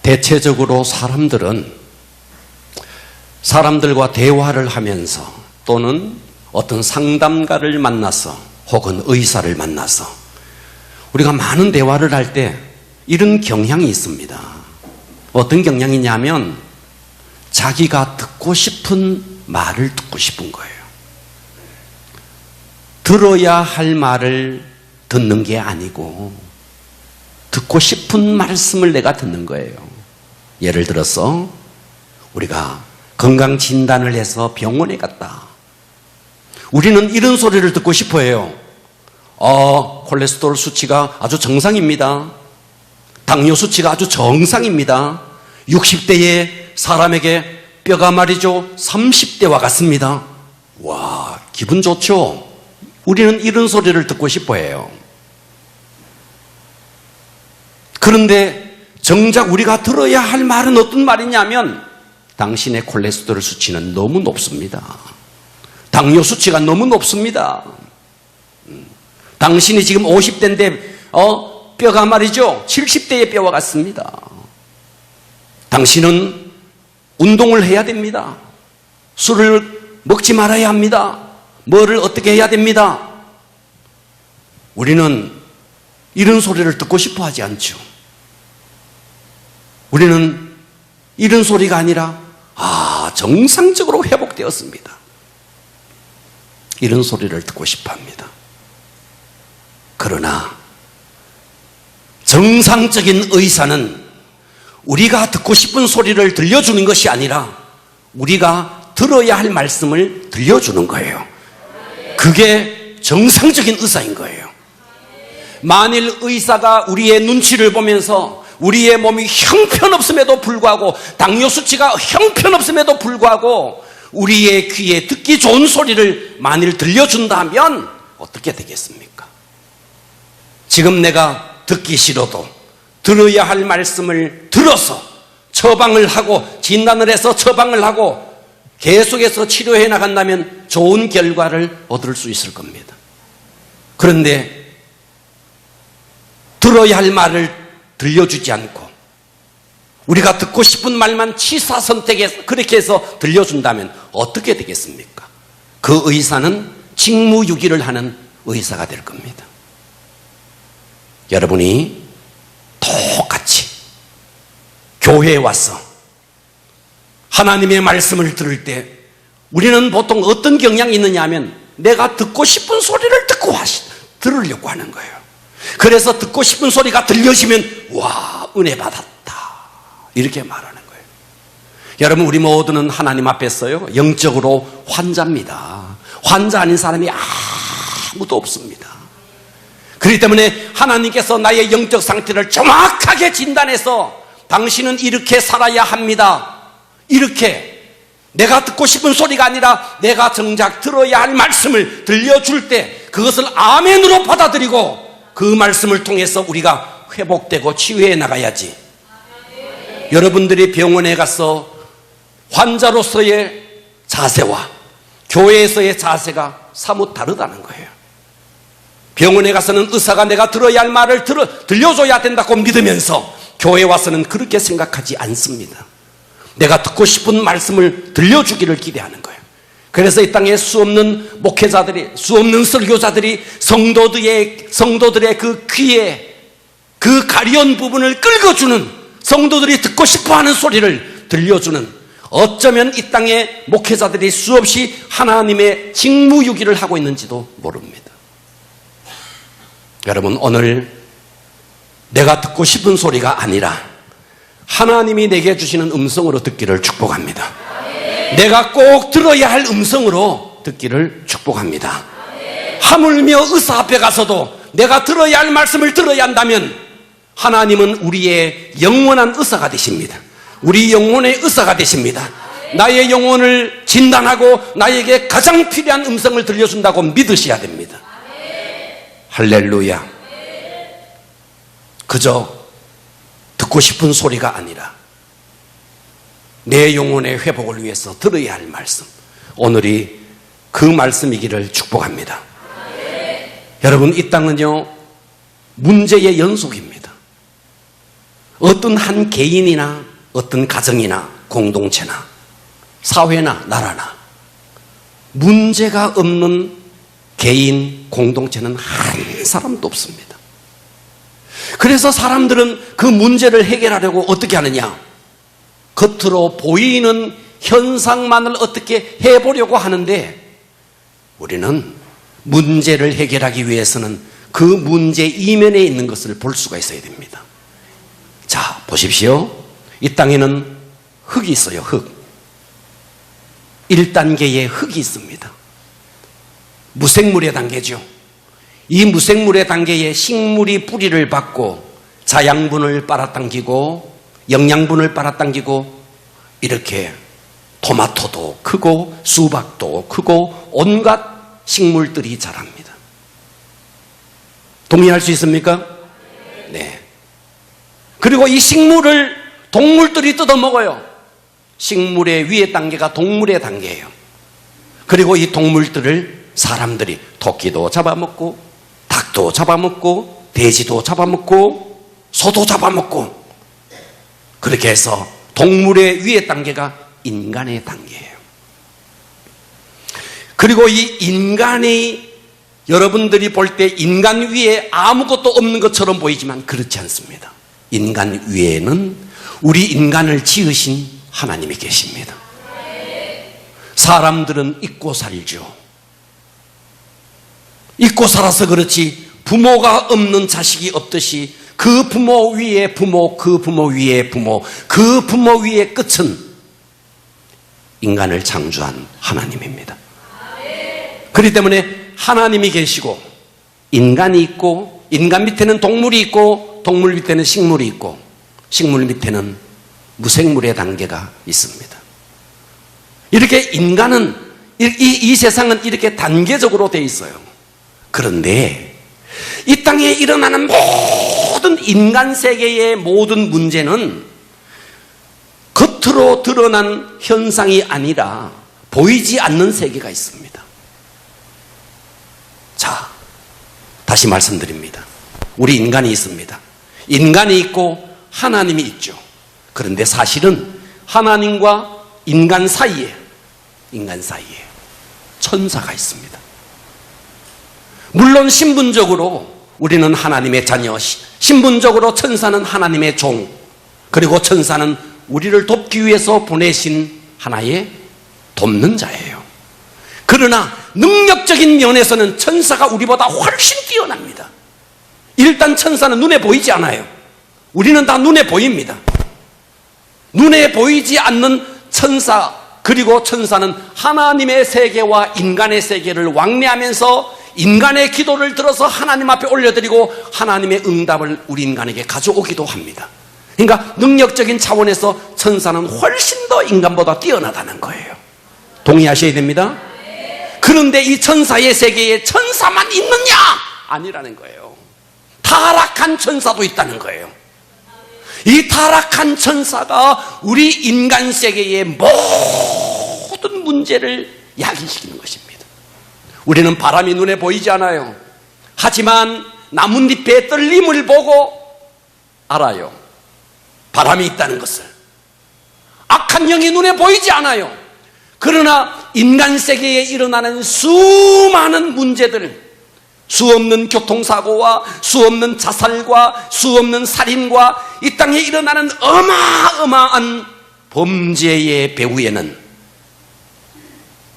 대체적으로 사람들과 대화를 하면서 또는 어떤 상담가를 만나서 혹은 의사를 만나서 우리가 많은 대화를 할 때 이런 경향이 있습니다. 어떤 경향이냐면 자기가 듣고 싶은 말을 듣고 싶은 거예요. 들어야 할 말을 듣는 게 아니고 듣고 싶은 말씀을 내가 듣는 거예요. 예를 들어서 우리가 건강진단을 해서 병원에 갔다. 우리는 이런 소리를 듣고 싶어 해요. 콜레스테롤 수치가 아주 정상입니다. 당뇨 수치가 아주 정상입니다. 60대의 사람에게 뼈가 말이죠 30대와 같습니다. 와, 기분 좋죠? 우리는 이런 소리를 듣고 싶어 해요. 그런데 정작 우리가 들어야 할 말은 어떤 말이냐면 당신의 콜레스테롤 수치는 너무 높습니다. 당뇨 수치가 너무 높습니다. 당신이 지금 50대인데 뼈가 말이죠 70대의 뼈와 같습니다. 당신은 운동을 해야 됩니다. 술을 먹지 말아야 합니다. 뭐를 어떻게 해야 됩니다. 우리는 이런 소리를 듣고 싶어 하지 않죠. 우리는 이런 소리가 아니라 정상적으로 회복되었습니다. 이런 소리를 듣고 싶어 합니다. 그러나 정상적인 의사는 우리가 듣고 싶은 소리를 들려주는 것이 아니라 우리가 들어야 할 말씀을 들려주는 거예요. 그게 정상적인 의사인 거예요. 만일 의사가 우리의 눈치를 보면서 우리의 몸이 형편없음에도 불구하고 당뇨 수치가 형편없음에도 불구하고 우리의 귀에 듣기 좋은 소리를 만일 들려준다면 어떻게 되겠습니까? 지금 내가 듣기 싫어도 들어야 할 말씀을 들어서 처방을 하고 진단을 해서 처방을 하고 계속해서 치료해 나간다면 좋은 결과를 얻을 수 있을 겁니다. 그런데 들어야 할 말을 들려주지 않고 우리가 듣고 싶은 말만 취사선택해서 그렇게 해서 들려준다면 어떻게 되겠습니까? 그 의사는 직무유기를 하는 의사가 될 겁니다. 여러분이 똑같이 교회에 와서 하나님의 말씀을 들을 때 우리는 보통 어떤 경향이 있느냐 하면 내가 듣고 싶은 소리를 들으려고 하는 거예요. 그래서 듣고 싶은 소리가 들려지면 와, 은혜 받았다 이렇게 말하는 거예요. 여러분, 우리 모두는 하나님 앞에서요 영적으로 환자입니다. 환자 아닌 사람이 아무도 없습니다. 그렇기 때문에 하나님께서 나의 영적 상태를 정확하게 진단해서 당신은 이렇게 살아야 합니다. 이렇게 내가 듣고 싶은 소리가 아니라 내가 정작 들어야 할 말씀을 들려줄 때 그것을 아멘으로 받아들이고 그 말씀을 통해서 우리가 회복되고 치유해 나가야지. 여러분들이 병원에 가서 환자로서의 자세와 교회에서의 자세가 사뭇 다르다는 거예요. 병원에 가서는 의사가 내가 들어야 할 말을 들려줘야 된다고 믿으면서 교회에 와서는 그렇게 생각하지 않습니다. 내가 듣고 싶은 말씀을 들려주기를 기대하는 거예요. 그래서 이 땅에 수없는 목회자들이, 수없는 설교자들이 성도들의 그 귀에 그 가려운 부분을 긁어주는, 성도들이 듣고 싶어하는 소리를 들려주는, 어쩌면 이 땅에 목회자들이 수없이 하나님의 직무유기를 하고 있는지도 모릅니다. 여러분, 오늘 내가 듣고 싶은 소리가 아니라 하나님이 내게 주시는 음성으로 듣기를 축복합니다. 내가 꼭 들어야 할 음성으로 듣기를 축복합니다. 하물며 의사 앞에 가서도 내가 들어야 할 말씀을 들어야 한다면 하나님은 우리의 영원한 의사가 되십니다. 우리 영혼의 의사가 되십니다. 나의 영혼을 진단하고 나에게 가장 필요한 음성을 들려준다고 믿으셔야 됩니다. 할렐루야. 그저 듣고 싶은 소리가 아니라 내 영혼의 회복을 위해서 들어야 할 말씀, 오늘이 그 말씀이기를 축복합니다. 여러분, 이 땅은요 문제의 연속입니다. 어떤 한 개인이나 어떤 가정이나 공동체나 사회나 나라나 문제가 없는 개인, 공동체는 한 사람도 없습니다. 그래서 사람들은 그 문제를 해결하려고 어떻게 하느냐? 겉으로 보이는 현상만을 어떻게 해보려고 하는데, 우리는 문제를 해결하기 위해서는 그 문제 이면에 있는 것을 볼 수가 있어야 됩니다. 자, 보십시오. 이 땅에는 흙이 있어요. 흙. 1단계의 흙이 있습니다. 무생물의 단계죠. 이 무생물의 단계에 식물이 뿌리를 받고 자양분을 빨아당기고 영양분을 빨아당기고 이렇게 토마토도 크고 수박도 크고 온갖 식물들이 자랍니다. 동의할 수 있습니까? 네. 그리고 이 식물을 동물들이 뜯어먹어요. 식물의 위의 단계가 동물의 단계예요. 그리고 이 동물들을 사람들이 토끼도 잡아먹고 닭도 잡아먹고 돼지도 잡아먹고 소도 잡아먹고, 그렇게 해서 동물의 위의 단계가 인간의 단계예요. 그리고 이 인간이, 여러분들이 볼 때 인간 위에 아무것도 없는 것처럼 보이지만 그렇지 않습니다. 인간 위에는 우리 인간을 지으신 하나님이 계십니다. 사람들은 잊고 살죠. 잊고 살아서 그렇지 부모가 없는 자식이 없듯이 그 부모 위에 부모, 그 부모 위에 부모, 그 부모 위의 끝은 인간을 창조한 하나님입니다. 그렇기 때문에 하나님이 계시고 인간이 있고, 인간 밑에는 동물이 있고, 동물 밑에는 식물이 있고, 식물 밑에는 무생물의 단계가 있습니다. 이렇게 인간은, 이 세상은 이렇게 단계적으로 되어 있어요. 그런데 이 땅에 일어나는 모든 인간 세계의 모든 문제는 겉으로 드러난 현상이 아니라 보이지 않는 세계가 있습니다. 자, 다시 말씀드립니다. 우리 인간이 있습니다. 인간이 있고 하나님이 있죠. 그런데 사실은 하나님과 인간 사이에 천사가 있습니다. 물론 신분적으로 우리는 하나님의 자녀, 신분적으로 천사는 하나님의 종, 그리고 천사는 우리를 돕기 위해서 보내신 하나의 돕는 자예요. 그러나 능력적인 면에서는 천사가 우리보다 훨씬 뛰어납니다. 일단 천사는 눈에 보이지 않아요. 우리는 다 눈에 보입니다. 눈에 보이지 않는 천사, 그리고 천사는 하나님의 세계와 인간의 세계를 왕래하면서 인간의 기도를 들어서 하나님 앞에 올려드리고 하나님의 응답을 우리 인간에게 가져오기도 합니다. 그러니까 능력적인 차원에서 천사는 훨씬 더 인간보다 뛰어나다는 거예요. 동의하셔야 됩니다. 그런데 이 천사의 세계에 천사만 있느냐? 아니라는 거예요. 타락한 천사도 있다는 거예요. 이 타락한 천사가 우리 인간 세계의 모든 문제를 야기시키는 것입니다. 우리는 바람이 눈에 보이지 않아요. 하지만 나뭇잎의 떨림을 보고 알아요. 바람이 있다는 것을. 악한 영이 눈에 보이지 않아요. 그러나 인간 세계에 일어나는 수많은 문제들, 수없는 교통사고와 수없는 자살과 수없는 살인과 이 땅에 일어나는 어마어마한 범죄의 배후에는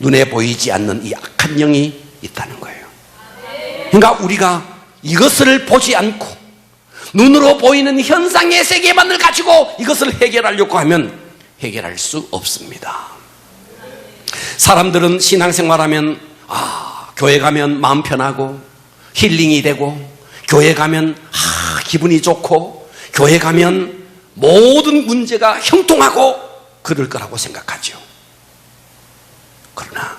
눈에 보이지 않는 이 악한 영이 있다는 거예요. 그러니까 우리가 이것을 보지 않고 눈으로 보이는 현상의 세계만을 가지고 이것을 해결하려고 하면 해결할 수 없습니다. 사람들은 신앙생활하면 교회 가면 마음 편하고 힐링이 되고, 교회 가면 기분이 좋고, 교회 가면 모든 문제가 형통하고 그럴 거라고 생각하죠. 그러나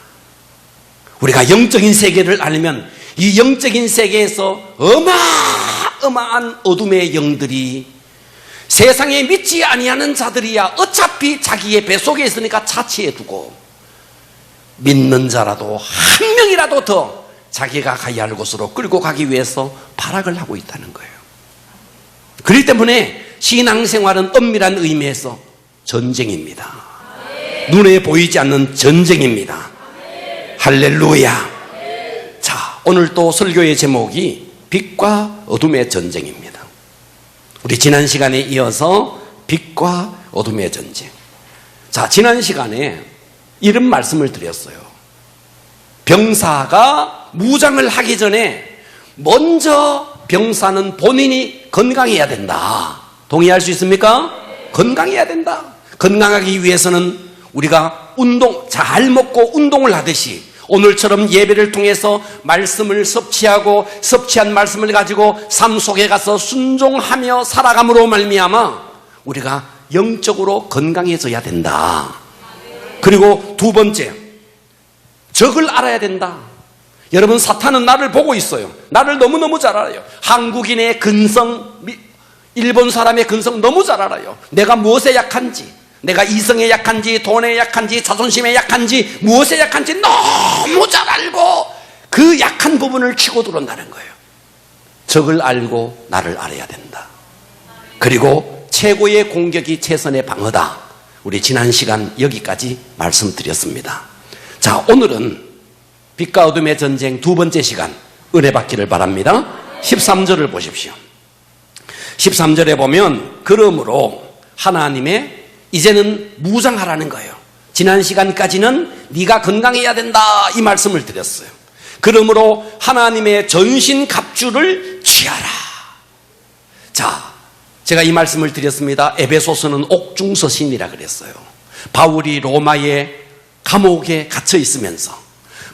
우리가 영적인 세계를 알면 이 영적인 세계에서 어마어마한 어둠의 영들이 세상에 믿지 아니하는 자들이야 어차피 자기의 뱃속에 있으니까 차치해 두고 믿는 자라도 한 명이라도 더 자기가 가야 할 곳으로 끌고 가기 위해서 발악을 하고 있다는 거예요. 그렇기 때문에 신앙생활은 엄밀한 의미에서 전쟁입니다. 눈에 보이지 않는 전쟁입니다. 할렐루야. 자, 오늘 또 설교의 제목이 빛과 어둠의 전쟁입니다. 우리 지난 시간에 이어서 빛과 어둠의 전쟁. 자, 지난 시간에 이런 말씀을 드렸어요. 병사가 무장을 하기 전에 먼저 병사는 본인이 건강해야 된다. 동의할 수 있습니까? 건강해야 된다. 건강하기 위해서는 우리가 잘 먹고 운동을 하듯이 오늘처럼 예배를 통해서 말씀을 섭취하고 섭취한 말씀을 가지고 삶 속에 가서 순종하며 살아감으로 말미암아 우리가 영적으로 건강해져야 된다. 그리고 두 번째, 적을 알아야 된다. 여러분, 사탄은 나를 보고 있어요. 나를 너무너무 잘 알아요. 한국인의 근성, 일본 사람의 근성 너무 잘 알아요. 내가 무엇에 약한지, 내가 이성에 약한지, 돈에 약한지, 자존심에 약한지, 무엇에 약한지 너무 잘 알고 그 약한 부분을 치고 들어온다는 거예요. 적을 알고 나를 알아야 된다. 그리고 최고의 공격이 최선의 방어다. 우리 지난 시간 여기까지 말씀드렸습니다. 자, 오늘은 빛과 어둠의 전쟁 두 번째 시간 은혜 받기를 바랍니다. 13절을 보십시오. 13절에 보면 그러므로 하나님의 이제는 무장하라는 거예요. 지난 시간까지는 네가 건강해야 된다 이 말씀을 드렸어요. 그러므로 하나님의 전신 갑주를 취하라. 자, 제가 이 말씀을 드렸습니다. 에베소서는 옥중서신이라 그랬어요. 바울이 로마의 감옥에 갇혀 있으면서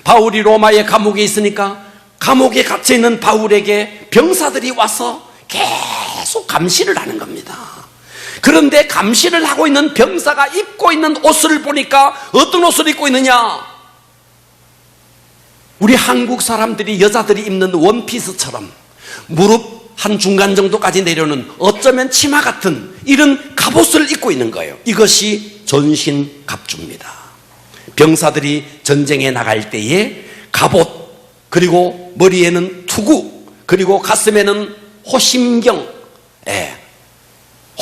바울이 로마의 감옥에 있으니까 감옥에 갇혀 있는 바울에게 병사들이 와서 계속 감시를 하는 겁니다. 그런데 감시를 하고 있는 병사가 입고 있는 옷을 보니까 어떤 옷을 입고 있느냐? 우리 한국 사람들이 여자들이 입는 원피스처럼 무릎 한 중간 정도까지 내려오는 어쩌면 치마 같은 이런 갑옷을 입고 있는 거예요. 이것이 전신 갑주입니다. 병사들이 전쟁에 나갈 때에 갑옷, 그리고 머리에는 투구, 그리고 가슴에는 호심경,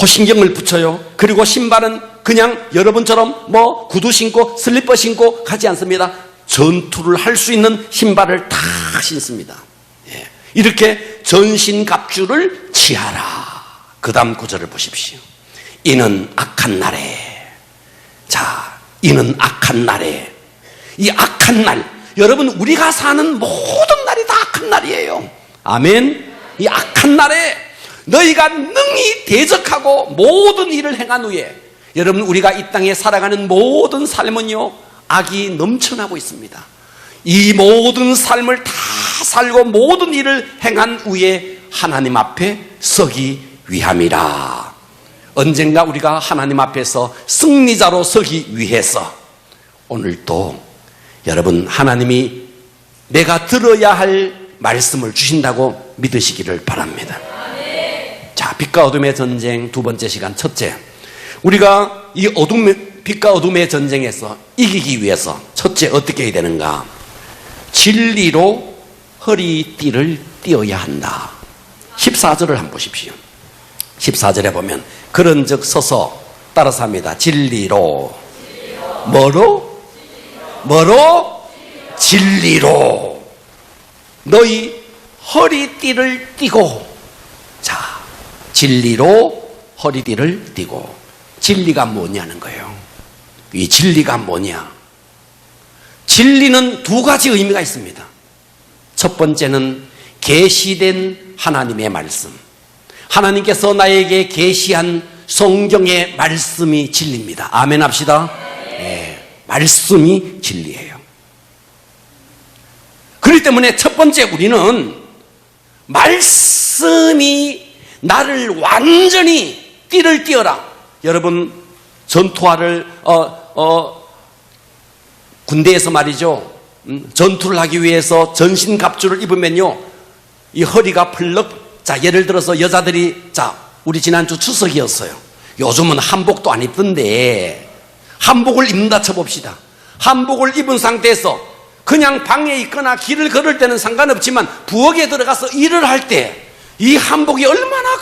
호심경을 붙여요. 그리고 신발은 그냥 여러분처럼 구두 신고 슬리퍼 신고 가지 않습니다. 전투를 할 수 있는 신발을 다 신습니다. 이렇게 전신갑주를 취하라. 그 다음 구절을 보십시오. 이는 악한 날에, 자, 이는 악한 날에, 이 악한 날, 여러분 우리가 사는 모든 날이 다 악한 날이에요. 아멘. 이 악한 날에 너희가 능히 대적하고 모든 일을 행한 후에, 여러분 우리가 이 땅에 살아가는 모든 삶은요 악이 넘쳐나고 있습니다. 이 모든 삶을 다 살고 모든 일을 행한 후에 하나님 앞에 서기 위함이라. 언젠가 우리가 하나님 앞에서 승리자로 서기 위해서 오늘도 여러분 하나님이 내가 들어야 할 말씀을 주신다고 믿으시기를 바랍니다. 자, 빛과 어둠의 전쟁 두 번째 시간 첫째, 우리가 이 빛과 어둠의 전쟁에서 이기기 위해서 첫째 어떻게 해야 되는가? 진리로 허리띠를 띄어야 한다. 14절을 한번 보십시오. 14절에 보면 그런즉 서서 따라서 합니다. 진리로. 뭐로? 진리로 너희 허리띠를 띠고. 자, 진리로 허리띠를 띠고. 진리가 뭐냐는 거예요. 이 진리가 뭐냐? 진리는 두 가지 의미가 있습니다. 첫 번째는 계시된 하나님의 말씀. 하나님께서 나에게 계시한 성경의 말씀이 진리입니다. 아멘 합시다. 네, 말씀이 진리예요. 그렇기 때문에 첫 번째 우리는 말씀이 나를 완전히 띠를 띄어라. 여러분 전투화를 군대에서 말이죠, 전투를 하기 위해서 전신갑주를 입으면요 이 허리가 펄럭. 자, 예를 들어서 여자들이, 자, 우리 지난주 추석이었어요. 요즘은 한복도 안 입던데 한복을 입는다 쳐봅시다. 한복을 입은 상태에서 그냥 방에 있거나 길을 걸을 때는 상관없지만 부엌에 들어가서 일을 할 때 이 한복이 얼마나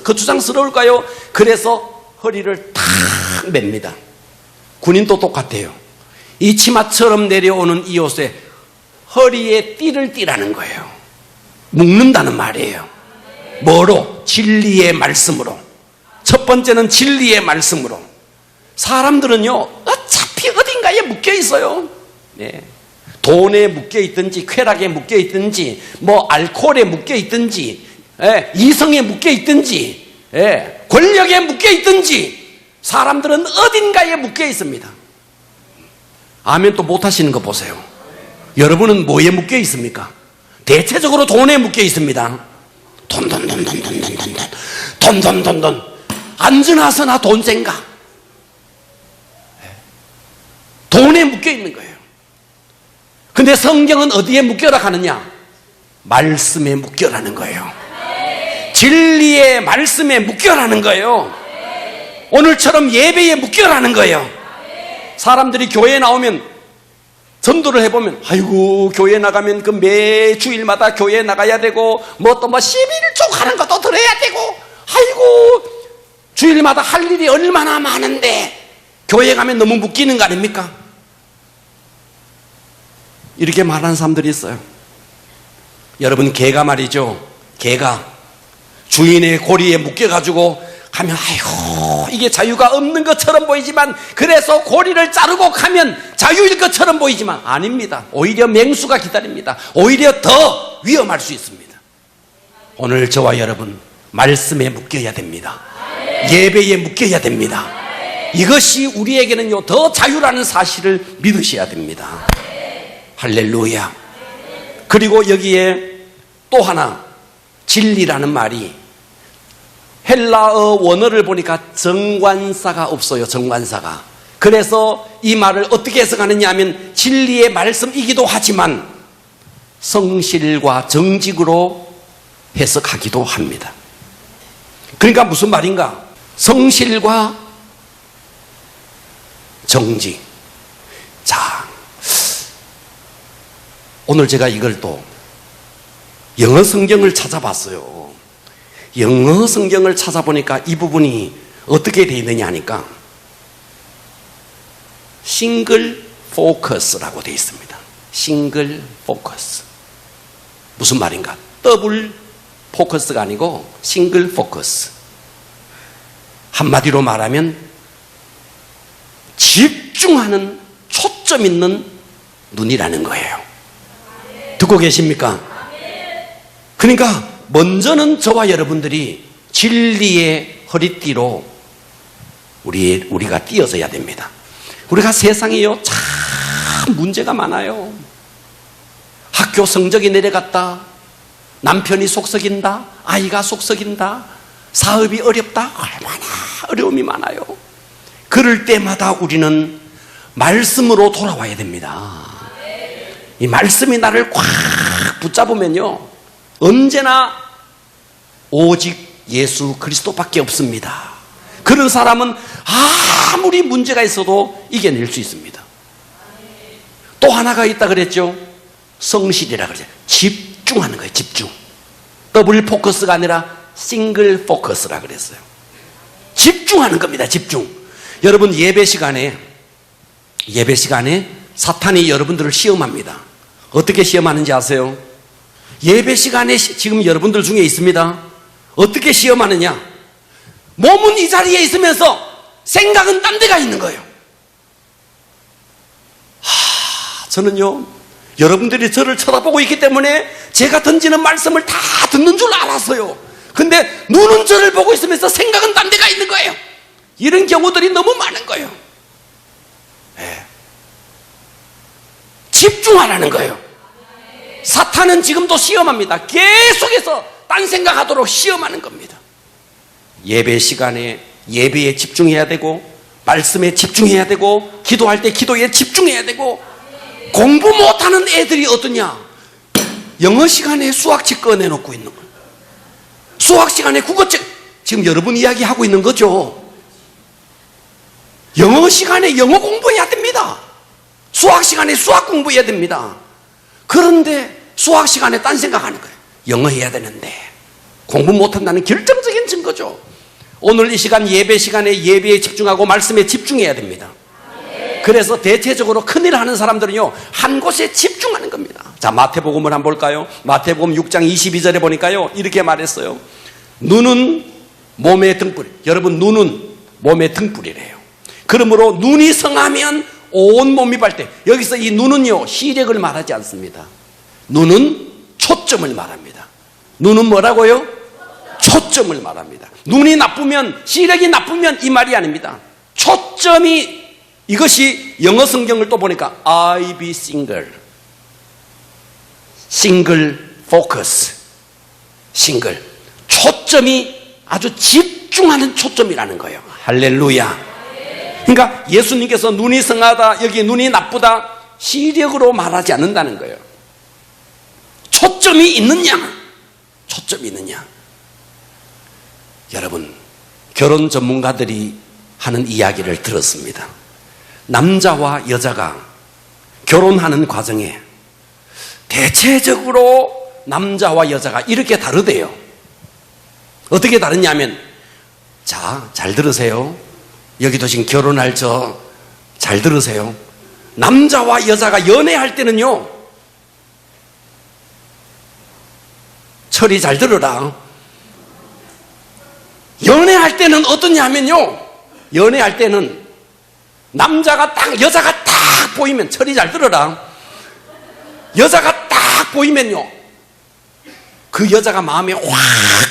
거추장스러울까요? 그래서 허리를 탁 맵니다. 군인도 똑같아요. 이 치마처럼 내려오는 이 옷에 허리에 띠를 띠라는 거예요. 묶는다는 말이에요. 뭐로? 진리의 말씀으로. 첫 번째는 진리의 말씀으로. 사람들은요, 어차피 어딘가에 묶여 있어요. 네. 돈에 묶여 있든지, 쾌락에 묶여 있든지, 뭐 알코올에 묶여 있든지, 이성에 묶여 있든지, 권력에 묶여 있든지, 사람들은 어딘가에 묶여 있습니다. 아멘 또 못하시는 거 보세요. 여러분은 뭐에 묶여 있습니까? 대체적으로 돈에 묶여 있습니다. 돈. 안전하서나 돈 생각. 돈에 묶여 있는 거예요. 근데 성경은 어디에 묶여라 하느냐? 말씀에 묶여라는 거예요. 진리의 말씀에 묶여라는 거예요. 오늘처럼 예배에 묶여라는 거예요. 사람들이 교회에 나오면 전도를 해보면, 아이고 교회 나가면 그 매 주일마다 교회 나가야 되고 뭐 또 뭐 11조 하는 것도 들어야 되고, 아이고 주일마다 할 일이 얼마나 많은데 교회 가면 너무 묶이는 거 아닙니까? 이렇게 말하는 사람들이 있어요. 여러분, 개가 말이죠, 개가 주인의 고리에 묶여가지고 가면 아이고 이게 자유가 없는 것처럼 보이지만, 그래서 고리를 자르고 가면 자유일 것처럼 보이지만 아닙니다. 오히려 맹수가 기다립니다. 오히려 더 위험할 수 있습니다. 오늘 저와 여러분 말씀에 묶여야 됩니다. 예배에 묶여야 됩니다. 이것이 우리에게는요 더 자유라는 사실을 믿으셔야 됩니다. 할렐루야. 그리고 여기에 또 하나, 진리라는 말이 헬라어 원어를 보니까 정관사가 없어요. 정관사가. 그래서 이 말을 어떻게 해석하느냐 하면 진리의 말씀이기도 하지만 성실과 정직으로 해석하기도 합니다. 그러니까 무슨 말인가? 성실과 정직. 자, 오늘 제가 이걸 또 영어 성경을 찾아봤어요. 영어 성경을 찾아보니까 이 부분이 어떻게 되어 있느냐 하니까 싱글 포커스라고 되어 있습니다. 싱글 포커스. 무슨 말인가? 더블 포커스가 아니고 싱글 포커스. 한마디로 말하면 집중하는, 초점 있는 눈이라는 거예요. 듣고 계십니까? 그러니까 먼저는 저와 여러분들이 진리의 허리띠로 우리가 띄어져야 됩니다. 우리가 세상에요 참 문제가 많아요. 학교 성적이 내려갔다, 남편이 속썩인다, 아이가 속썩인다, 사업이 어렵다, 얼마나 어려움이 많아요. 그럴 때마다 우리는 말씀으로 돌아와야 됩니다. 이 말씀이 나를 꽉 붙잡으면요 언제나 오직 예수 그리스도밖에 없습니다. 그런 사람은 아무리 문제가 있어도 이겨낼 수 있습니다. 또 하나가 있다 그랬죠. 성실이라 그러죠. 집중하는 거예요. 집중. 더블 포커스가 아니라 싱글 포커스라 그랬어요. 집중하는 겁니다. 집중. 여러분, 예배 시간에 사탄이 여러분들을 시험합니다. 어떻게 시험하는지 아세요? 예배 시간에 지금 여러분들 중에 있습니다. 어떻게 시험하느냐? 몸은 이 자리에 있으면서 생각은 딴 데가 있는 거예요. 저는요 여러분들이 저를 쳐다보고 있기 때문에 제가 던지는 말씀을 다 듣는 줄 알았어요. 근데 눈은 저를 보고 있으면서 생각은 딴 데가 있는 거예요. 이런 경우들이 너무 많은 거예요. 네. 집중하라는 거예요. 사탄은 지금도 시험합니다. 계속해서 딴 생각하도록 시험하는 겁니다. 예배 시간에 예배에 집중해야 되고, 말씀에 집중해야 되고, 기도할 때 기도에 집중해야 되고. 공부 못하는 애들이 어떠냐? 영어 시간에 수학책 꺼내놓고 있는 거예요. 수학 시간에 국어책, 지금 여러분 이야기하고 있는 거죠. 영어 시간에 영어 공부해야 됩니다. 수학 시간에 수학 공부해야 됩니다. 그런데 수학 시간에 딴 생각하는 거예요. 영어 해야 되는데, 공부 못한다는 결정적인 증거죠. 오늘 이 시간 예배 시간에 예배에 집중하고 말씀에 집중해야 됩니다. 그래서 대체적으로 큰일 하는 사람들은요, 한 곳에 집중하는 겁니다. 자, 마태복음을 한번 볼까요? 마태복음 6장 22절에 보니까요, 이렇게 말했어요. 눈은 몸의 등불. 여러분, 눈은 몸의 등불이래요. 그러므로 눈이 성하면 온 몸이 밝대. 여기서 이 눈은요, 시력을 말하지 않습니다. 눈은 초점을 말합니다. 눈은 뭐라고요? 초점을 말합니다. 눈이 나쁘면, 시력이 나쁘면 이 말이 아닙니다. 초점이, 이것이 영어 성경을 또 보니까 I be single, single focus, single, 초점이 아주 집중하는 초점이라는 거예요. 할렐루야. 그러니까 예수님께서 눈이 성하다, 여기 눈이 나쁘다, 시력으로 말하지 않는다는 거예요. 초점이 있느냐, 초점이 있느냐. 여러분, 결혼 전문가들이 하는 이야기를 들었습니다. 남자와 여자가 결혼하는 과정에 대체적으로 남자와 여자가 이렇게 다르대요. 어떻게 다르냐면, 자, 잘 들으세요. 여기도 지금 결혼할 잘 들으세요. 남자와 여자가 연애할 때는요, 철이 잘 들어라. 연애할 때는 어떠냐면요, 연애할 때는 남자가 딱, 여자가 딱 보이면, 철이 잘 들어라. 여자가 딱 보이면요, 그 여자가 마음에 확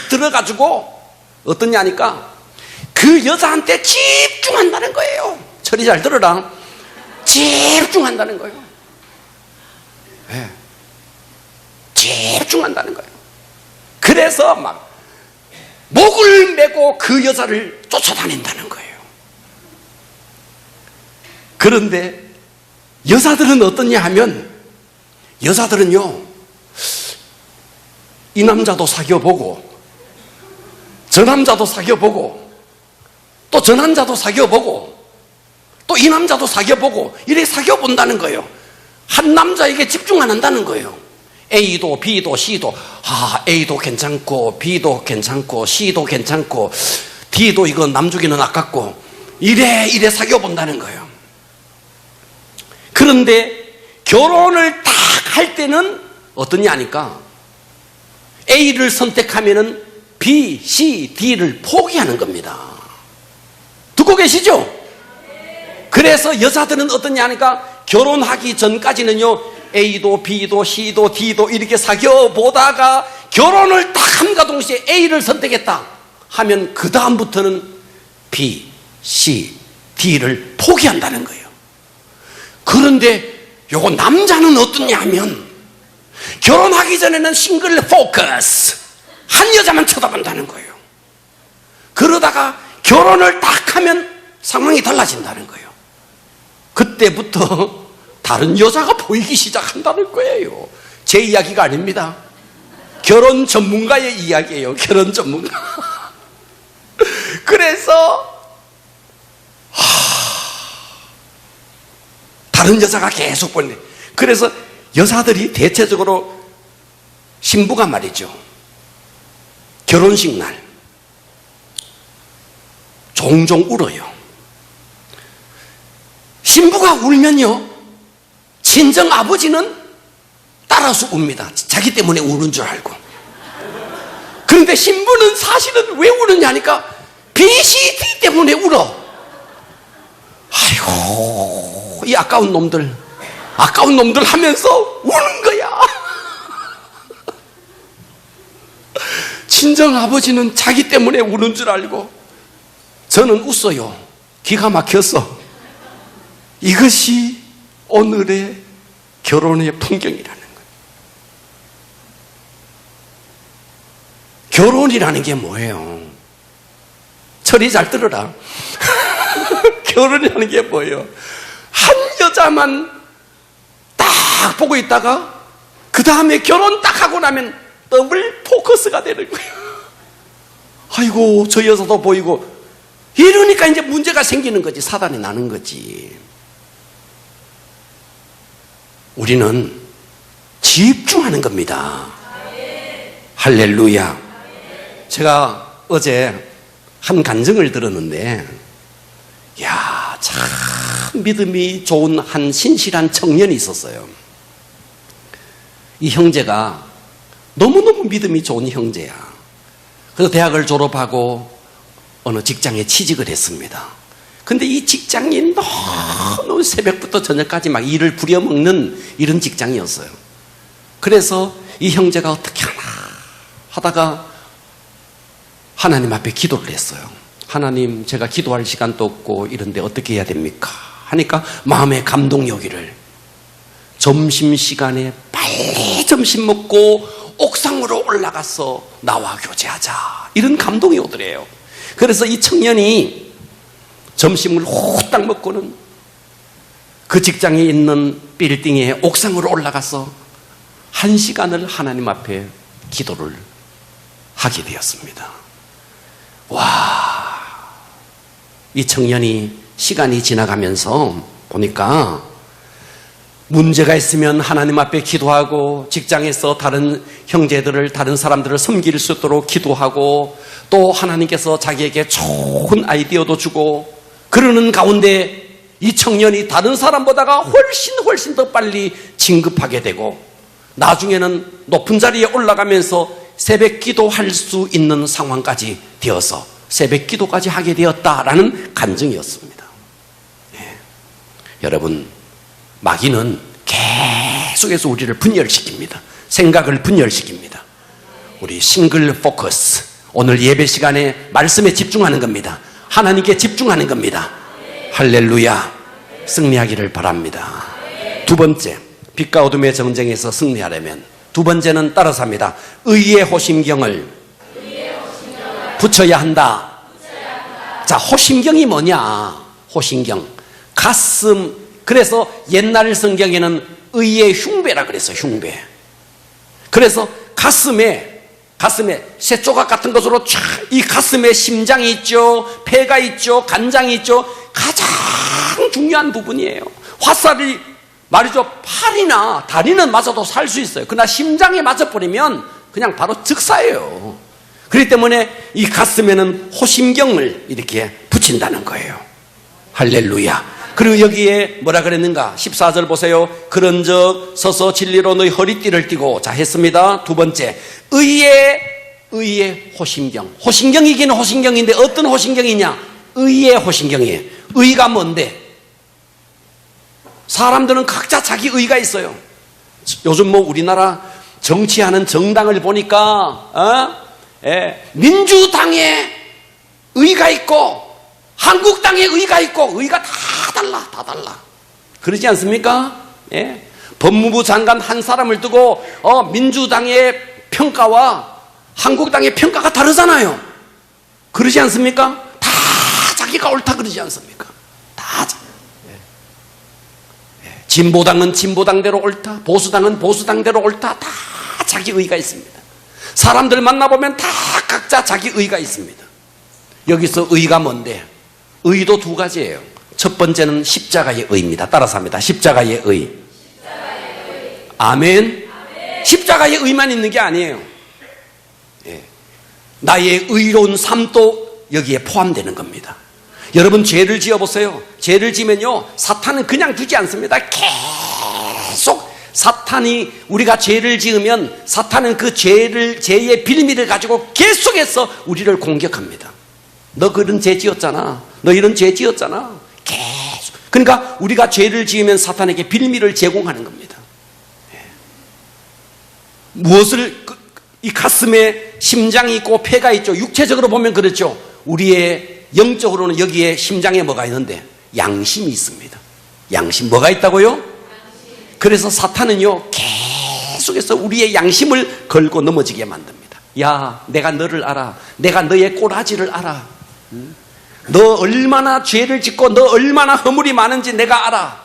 들어가지고 어떠냐니까 그 여자한테 집중한다는 거예요. 철이 잘 들어라. 집중한다는 거예요. 네. 집중한다는 거예요. 그래서 막 목을 메고 그 여자를 쫓아다닌다는 거예요. 그런데 여자들은 어떠냐 하면, 여자들은요, 이 남자도 사귀어보고 저 남자도 사귀어보고 또 저 남자도 사귀어보고 또 이 남자도 사귀어보고 이렇게 사귀어본다는 거예요. 한 남자에게 집중 안 한다는 거예요. A도 B도 C도, A도 괜찮고 B도 괜찮고 C도 괜찮고 D도 이거 남주기는 아깝고 이래 사귀어본다는 거예요. 그런데 결혼을 딱 할 때는 어떠냐 하니까 A를 선택하면은 B, C, D를 포기하는 겁니다. 듣고 계시죠? 그래서 여자들은 어떠냐 하니까 결혼하기 전까지는요, A도 B도 C도 D도 이렇게 사귀어보다가 결혼을 딱 함과 동시에 A를 선택했다 하면 그 다음부터는 B, C, D를 포기한다는 거예요. 그런데 요거 남자는 어떠냐 하면 결혼하기 전에는 싱글 포커스, 한 여자만 쳐다본다는 거예요. 그러다가 결혼을 딱 하면 상황이 달라진다는 거예요. 그때부터 다른 여자가 보이기 시작한다는 거예요. 제 이야기가 아닙니다. 결혼 전문가의 이야기예요. 결혼 전문가. 그래서 다른 여자가 계속 보는데, 그래서 여자들이 대체적으로 신부가 말이죠, 결혼식 날 종종 울어요. 신부가 울면요, 친정 아버지는 따라서 웁니다. 자기 때문에 우는 줄 알고. 그런데 신부는 사실은 왜 우느냐니까 BCD 때문에 울어. 아이고, 이 아까운 놈들 하면서 우는 거야. 친정 아버지는 자기 때문에 우는 줄 알고 저는 웃어요. 기가 막혀서. 이것이 오늘의 결혼의 풍경이라는 거예요. 결혼이라는 게 뭐예요? 철이 잘 들어라. 결혼이라는 게 뭐예요? 한 여자만 딱 보고 있다가 그 다음에 결혼 딱 하고 나면 더블 포커스가 되는 거예요. 아이고, 저 여자도 보이고. 이러니까 이제 문제가 생기는 거지. 사단이 나는 거지. 우리는 집중하는 겁니다. 할렐루야. 제가 어제 한 간증을 들었는데, 야, 참 믿음이 좋은 한 신실한 청년이 있었어요. 이 형제가 너무너무 믿음이 좋은 형제야. 그래서 대학을 졸업하고 어느 직장에 취직을 했습니다. 근데 이 직장이 너무 새벽부터 저녁까지 막 일을 부려먹는 이런 직장이었어요. 그래서 이 형제가 어떻게 하나 하다가 하나님 앞에 기도를 했어요. 하나님, 제가 기도할 시간도 없고 이런데 어떻게 해야 됩니까? 하니까 마음의 감동이 오기를, 점심시간에 빨리 점심 먹고 옥상으로 올라가서 나와 교제하자, 이런 감동이 오더래요. 그래서 이 청년이 점심을 후딱 먹고는 그 직장에 있는 빌딩의 옥상으로 올라가서 1시간을 하나님 앞에 기도를 하게 되었습니다. 와, 이 청년이 시간이 지나가면서 보니까 문제가 있으면 하나님 앞에 기도하고, 직장에서 다른 형제들을, 다른 사람들을 섬길 수 있도록 기도하고, 또 하나님께서 자기에게 좋은 아이디어도 주고, 그러는 가운데 이 청년이 다른 사람보다가 훨씬 더 빨리 진급하게 되고, 나중에는 높은 자리에 올라가면서 새벽 기도할 수 있는 상황까지 되어서 새벽 기도까지 하게 되었다라는 간증이었습니다. 네. 여러분, 마귀는 계속해서 우리를 분열시킵니다. 생각을 분열시킵니다. 우리 싱글 포커스, 오늘 예배 시간에 말씀에 집중하는 겁니다. 하나님께 집중하는 겁니다. 할렐루야. 승리하기를 바랍니다. 두 번째, 빛과 어둠의 정쟁에서 승리하려면 두 번째는 따라서 합니다. 의의 호심경을 붙여야 한다. 자, 호심경이 뭐냐? 호심경, 가슴. 그래서 옛날 성경에는 의의 흉배라 그랬어요. 흉배. 그래서 가슴에 쇠조각 같은 것으로 쫙, 이 가슴에 심장이 있죠, 폐가 있죠, 간장이 있죠. 가장 중요한 부분이에요. 화살이 말이죠, 팔이나 다리는 맞아도 살 수 있어요. 그러나 심장에 맞아버리면 그냥 바로 즉사예요. 그렇기 때문에 이 가슴에는 호심경을 이렇게 붙인다는 거예요. 할렐루야. 그리고 여기에 뭐라 그랬는가? 14절 보세요. 그런즉 서서 진리로 너희 허리띠를 띠고. 자, 했습니다. 두 번째, 의의 호심경. 호심경이긴 호심경인데 어떤 호심경이냐? 의의 호심경이에요. 의가 뭔데? 사람들은 각자 자기 의가 있어요. 요즘 뭐 우리나라 정치하는 정당을 보니까 민주당의 의가 있고 한국당의 의가 있고, 의가 다 달라. 그러지 않습니까? 예? 법무부 장관 한 사람을 두고 민주당의 평가와 한국당의 평가가 다르잖아요. 그러지 않습니까? 다 자기가 옳다 그러지 않습니까? 다. 진보당은 진보당대로 옳다, 보수당은 보수당대로 옳다. 다 자기 의가 있습니다. 사람들 만나보면 다 각자 자기 의가 있습니다. 여기서 의가 뭔데? 의도 두 가지예요. 첫 번째는 십자가의 의입니다. 따라서 합니다. 십자가의 의. 아멘. 십자가의 의만 있는 게 아니에요. 예. 나의 의로운 삶도 여기에 포함되는 겁니다. 여러분, 죄를 지어보세요. 죄를 지면요, 사탄은 그냥 두지 않습니다. 계속 사탄이, 우리가 죄를 지으면 사탄은 그 죄의 빌미를 가지고 계속해서 우리를 공격합니다. 너 그런 죄 지었잖아. 너 이런 죄 지었잖아. 계속. 그러니까 우리가 죄를 지으면 사탄에게 빌미를 제공하는 겁니다. 무엇을, 이 가슴에 심장이 있고 폐가 있죠. 육체적으로 보면 그렇죠. 우리의 영적으로는 여기에 심장에 뭐가 있는데? 양심이 있습니다. 양심, 뭐가 있다고요? 그래서 사탄은요, 계속해서 우리의 양심을 걸고 넘어지게 만듭니다. 야, 내가 너를 알아. 내가 너의 꼬라지를 알아. 너 얼마나 죄를 짓고 너 얼마나 허물이 많은지 내가 알아.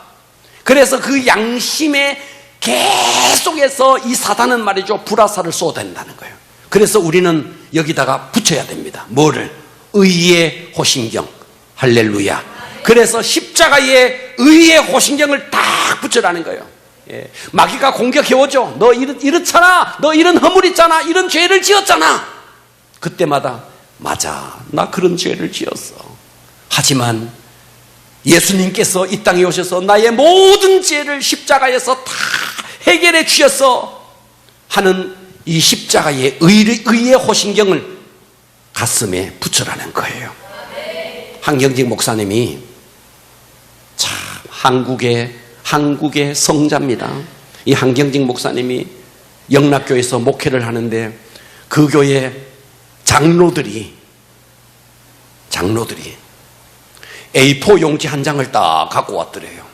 그래서 그 양심에 계속해서 이 사단은 말이죠, 불화살을 쏟아낸다는 거예요. 그래서 우리는 여기다가 붙여야 됩니다. 뭐를? 의의 호심경. 할렐루야. 그래서 십자가에 의의 호심경을 딱 붙여라는 거예요. 예. 마귀가 공격해오죠. 너 이렇잖아. 너 이런 허물 있잖아. 이런 죄를 지었잖아. 그때마다 맞아, 나 그런 죄를 지었어. 하지만 예수님께서 이 땅에 오셔서 나의 모든 죄를 십자가에서 다 해결해 주셔서 하는 이 십자가의 의의 호신경을 가슴에 붙여라는 거예요. 한경직 목사님이 참 한국의 성자입니다. 이 한경직 목사님이 영락교에서 목회를 하는데 그 교회 장로들이 A4 용지 한 장을 딱 갖고 왔더래요.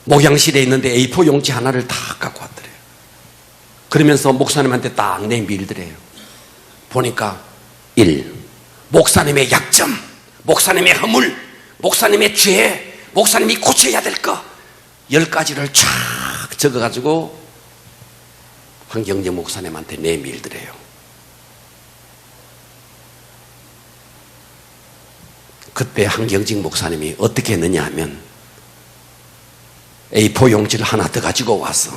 목양실에 있는데 A4 용지 하나를 다 갖고 왔더래요. 그러면서 목사님한테 딱 내밀더래요. 보니까 1. 목사님의 약점, 목사님의 허물, 목사님의 죄, 목사님이 고쳐야 될 거 10가지를 쫙 적어가지고 황경재 목사님한테 내밀더래요. 그때 한경직 목사님이 어떻게 했느냐 하면 A4 용지를 하나 더 가지고 와서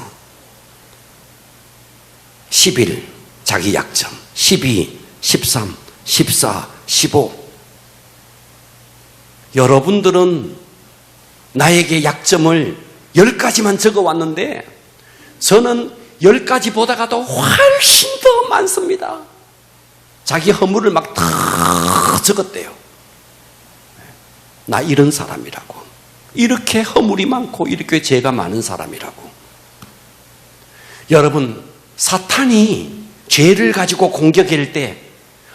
11 자기 약점, 12, 13, 14, 15 여러분들은 나에게 약점을 10가지만 적어왔는데 저는 10가지 보다가도 훨씬 더 많습니다. 자기 허물을 막 다 적었대요. 나 이런 사람이라고, 이렇게 허물이 많고 이렇게 죄가 많은 사람이라고. 여러분, 사탄이 죄를 가지고 공격할 때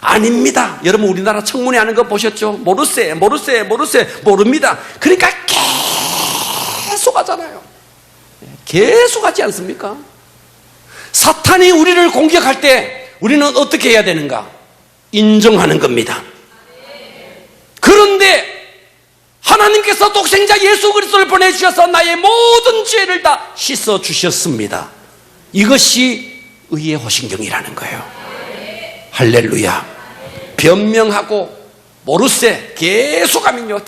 아닙니다. 여러분, 우리나라 청문회 하는 거 보셨죠? 모릅니다. 그러니까 계속 하잖아요. 계속 하지 않습니까? 사탄이 우리를 공격할 때 우리는 어떻게 해야 되는가? 인정하는 겁니다. 그런데 하나님께서 독생자 예수 그리스도를 보내주셔서 나의 모든 죄를 다 씻어주셨습니다. 이것이 의의 호신경이라는 거예요. 할렐루야. 변명하고 모르세 계속하면요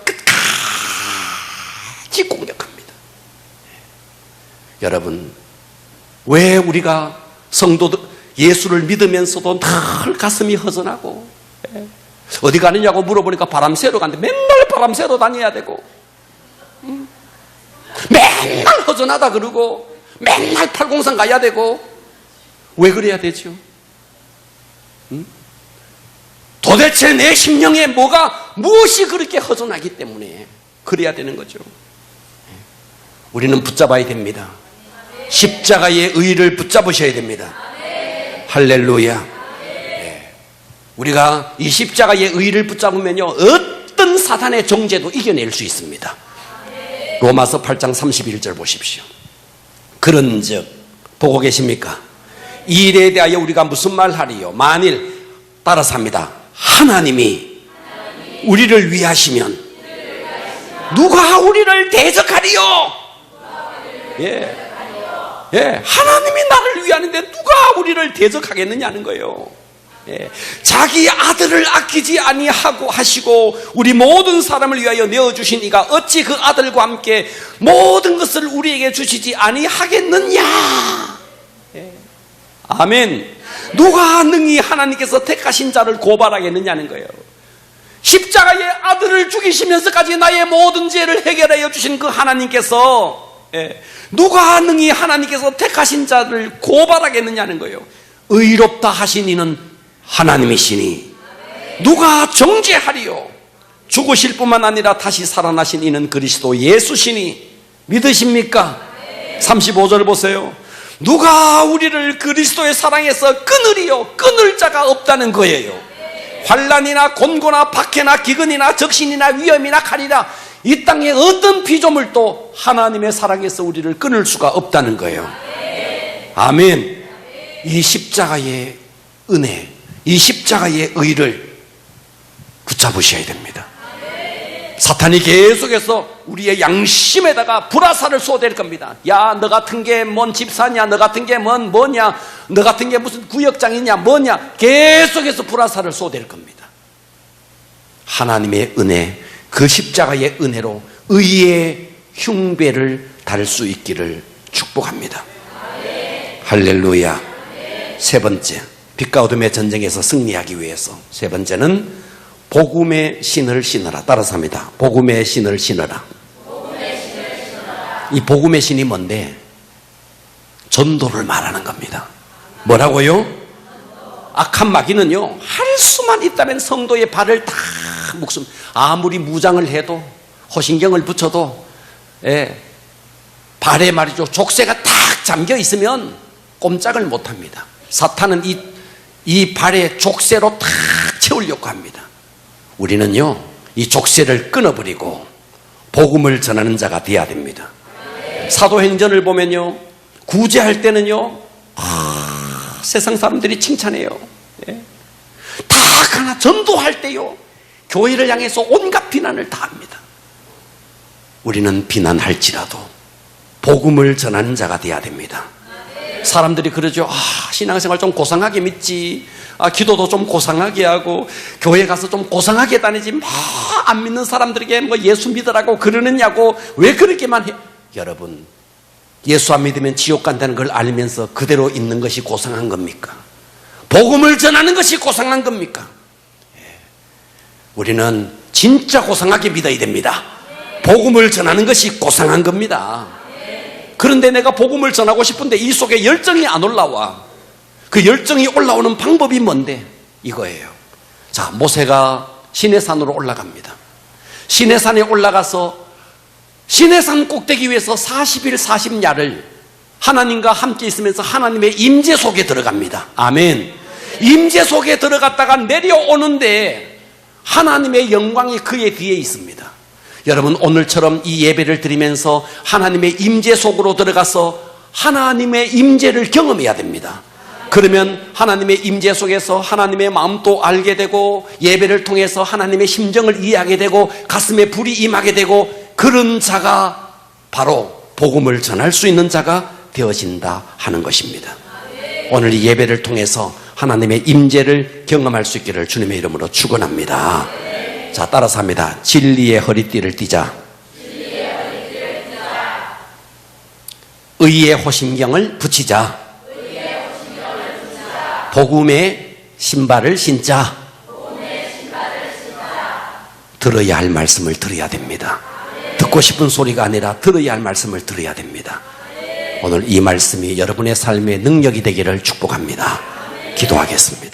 끝까지 공격합니다. 여러분, 왜 우리가 성도들 예수를 믿으면서도 늘 가슴이 허전하고 어디 가느냐고 물어보니까 바람 쐬러 가는데 맨날 바람 쐬러 다녀야 되고 맨날 허전하다 그러고 맨날 팔공산 가야 되고 왜 그래야 되죠? 도대체 내 심령에 무엇이 그렇게 허전하기 때문에 그래야 되는 거죠. 우리는 붙잡아야 됩니다. 십자가의 의를 붙잡으셔야 됩니다. 할렐루야. 우리가 이 십자가의 의를 붙잡으면요 어떤 사탄의 정죄도 이겨낼 수 있습니다. 로마서 8장 31절 보십시오. 그런즉 보고 계십니까? 이 일에 대하여 우리가 무슨 말하리요? 만일 따라서 합니다. 하나님이 우리를 위하시면 누가 우리를 대적하리요? 하나님이 나를 위하는데 누가 우리를 대적하겠느냐는 거예요. 자기 아들을 아끼지 아니하고 하시고 우리 모든 사람을 위하여 내어주신 이가 어찌 그 아들과 함께 모든 것을 우리에게 주시지 아니하겠느냐. 아멘. 누가 능히 하나님께서 택하신 자를 고발하겠느냐는 거예요. 십자가의 아들을 죽이시면서까지 나의 모든 죄를 해결하여 주신 그 하나님께서 누가 능히 하나님께서 택하신 자를 고발하겠느냐는 거예요. 의롭다 하신 이는 하나님이시니 누가 정죄하리요? 죽으실 뿐만 아니라 다시 살아나신 이는 그리스도 예수시니 믿으십니까? 35절 보세요. 누가 우리를 그리스도의 사랑에서 끊으리요? 끊을 자가 없다는 거예요. 환난이나 곤고나 박해나 기근이나 적신이나 위험이나 칼이나 이 땅의 어떤 피조물도 하나님의 사랑에서 우리를 끊을 수가 없다는 거예요. 아멘. 이 십자가의 은혜, 이 십자가의 의를 붙잡으셔야 됩니다. 사탄이 계속해서 우리의 양심에다가 불화살을 쏘댈 겁니다. 야, 너 같은 게 뭔 집사냐, 너 같은 게 뭐냐, 너 같은 게 무슨 구역장이냐, 뭐냐, 계속해서 불화살을 쏘댈 겁니다. 하나님의 은혜, 그 십자가의 은혜로 의의 흉배를 달 수 있기를 축복합니다. 할렐루야. 세 번째, 빛과 어둠의 전쟁에서 승리하기 위해서 세 번째는 복음의 신을 신어라. 따라서 합니다. 복음의 신을 신어라. 이 복음의 신이 뭔데? 전도를 말하는 겁니다. 뭐라고요? 악한 마귀는요, 할 수만 있다면 성도의 발을 다 목숨, 아무리 무장을 해도, 호신경을 붙여도, 발에 말이죠, 족쇄가 탁 잠겨 있으면 꼼짝을 못 합니다. 사탄은 이 발에 족쇄로 탁 채우려고 합니다. 우리는요, 이 족쇄를 끊어버리고 복음을 전하는 자가 되어야 됩니다. 사도행전을 보면요, 구제할 때는요, 세상 사람들이 칭찬해요. 다 하나 전도할 때요, 교회를 향해서 온갖 비난을 다 합니다. 우리는 비난할지라도 복음을 전하는 자가 되어야 됩니다. 사람들이 그러죠. 신앙생활 좀 고상하게 믿지, 기도도 좀 고상하게 하고, 교회 가서 좀 고상하게 다니지, 안 믿는 사람들에게 뭐 예수 믿으라고 그러느냐고, 왜 그렇게만 해? 여러분, 예수 안 믿으면 지옥 간다는 걸 알면서 그대로 있는 것이 고상한 겁니까? 복음을 전하는 것이 고상한 겁니까? 우리는 진짜 고상하게 믿어야 됩니다. 복음을 전하는 것이 고상한 겁니다. 그런데 내가 복음을 전하고 싶은데 이 속에 열정이 안 올라와. 그 열정이 올라오는 방법이 뭔데? 이거예요. 자, 모세가 시내산으로 올라갑니다. 시내산에 올라가서 시내산 꼭대기 위에서 40일 40야를 하나님과 함께 있으면서 하나님의 임재 속에 들어갑니다. 아멘. 임재 속에 들어갔다가 내려오는데 하나님의 영광이 그의 뒤에 있습니다. 여러분, 오늘처럼 이 예배를 드리면서 하나님의 임재 속으로 들어가서 하나님의 임재를 경험해야 됩니다. 그러면 하나님의 임재 속에서 하나님의 마음도 알게 되고, 예배를 통해서 하나님의 심정을 이해하게 되고, 가슴에 불이 임하게 되고, 그런 자가 바로 복음을 전할 수 있는 자가 되어진다 하는 것입니다. 오늘 이 예배를 통해서 하나님의 임재를 경험할 수 있기를 주님의 이름으로 축원합니다. 자, 따라서 합니다. 진리의 허리띠를 띠자. 의의 호심경을 붙이자. 복음의 신발을 신자. 들어야 할 말씀을 들어야 됩니다. 듣고 싶은 소리가 아니라 들어야 할 말씀을 들어야 됩니다. 오늘 이 말씀이 여러분의 삶의 능력이 되기를 축복합니다. 기도하겠습니다.